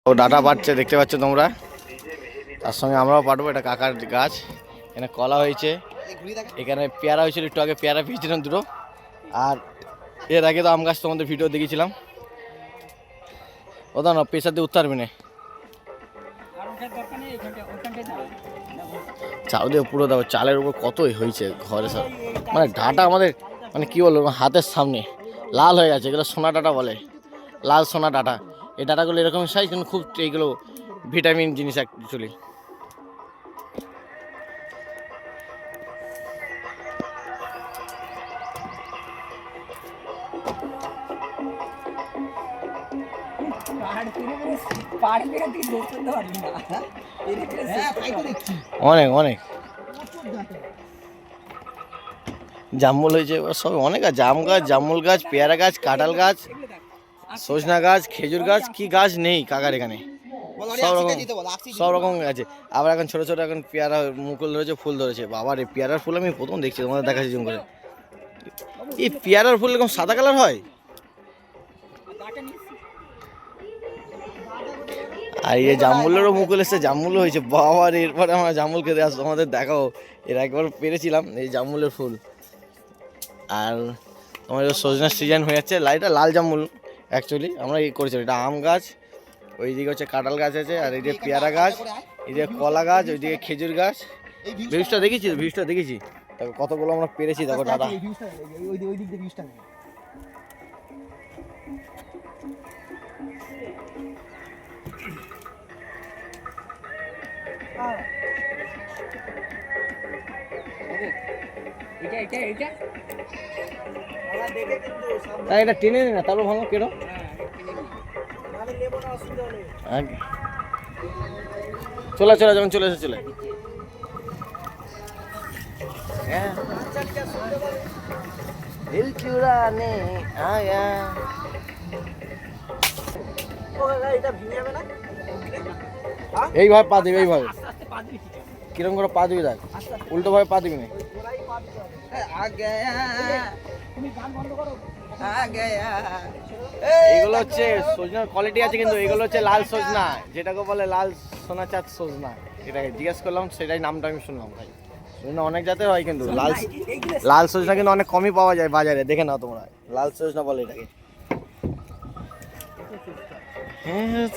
ও data পাচ্ছে, দেখতে পাচ্ছ তোমরা, তার সঙ্গে আমরাও পাঠবো। এটা কাকার গাছ, এখানে কলা হয়েছে, এখানে পেয়ারা হয়েছিল একটু আগে, পেয়ারা পেয়েছিলাম দুটো। আর এর আগে তো আম গাছ তোমাদের ভিডিও দেখেছিলাম। ওটা না পেশাতে উঠতে পারবি না, চাল দিয়ে পুরো দেখো চালের উপর কতই হয়েছে ঘরে সব। মানে ডাটা আমাদের মানে কী বলবো, হাতের সামনে লাল হয়ে গেছে। এগুলো সোনা ডাটা বলে, লাল সোনা ডাটা। এই ডাটাগুলো এরকম সাইজ, কিন্তু খুব এইগুলো ভিটামিন জিনিস অ্যাকচুয়ালি। অনেক অনেক জামুল হয়েছে সব, অনেক গাছ, জাম গাছ, জামুল গাছ, পেয়ারা গাছ, কাঁঠাল গাছ, সজনা গাছ, খেজুর গাছ, কি গাছ নেই কাকার এখানে। সব রকম আছে। আবার এখন ছোট ছোট এখন পেয়ারা মুকুল ধরেছে, ফুল ধরেছে। বাবা রে, পেয়ারার ফুল আমি প্রথম দেখছি, তোমাদের দেখাচ্ছি জুম করে। এই পেয়ারার ফুল এরকম সাদা কালার হয়? আর এই জামুলেরও মুকুল এসছে, জামুল হয়েছে। বাবা রে, এরপরে আমরা জামুল খেতে আসবো, আমাদের দেখাও। এর একবার পেরেছিলাম এই জামুলের ফুল। আর আমাদের সজনার সিজন হয়ে যাচ্ছে, লাইটা লাল জামুল অ্যাকচুয়ালি আমরা এই করেছিলাম। এটা আম গাছ, ওইদিকে হচ্ছে কাঁঠাল গাছ আছে, আর এই যে পেয়ারা গাছ, এইদিকে কলা গাছ, ওইদিকে খেজুর গাছ। ভিউজটা দেখেছি, ভিউজটা দেখেছি, দেখো কতগুলো আমরা পেরেছি। দেখো দাদা, এটা টেনে নে না, তারপর ভাঙো কেন। চলে চলে, যখন চলে এসে চলে। এইভাবে পা দিবি, এইভাবে কিরম করে পা দিবি, দেখ উল্টো ভাবে পা দিবি না। এইগুলো হচ্ছে সজনার কোয়ালিটি আছে, কিন্তু এগুলো হচ্ছে লাল সজনা, যেটাকে বলে লাল সোনা চাঁদ সজনা। এটাকে জিজ্ঞেস করলাম, সেটাই নামটা আমি শুনলাম ভাই। সজনা অনেক জাতের হয়, কিন্তু লাল লাল সজনা কিন্তু অনেক কমই পাওয়া যায় বাজারে, দেখে নাও তোমরা। লাল সজনা বলে এটাকে। হ্যাঁ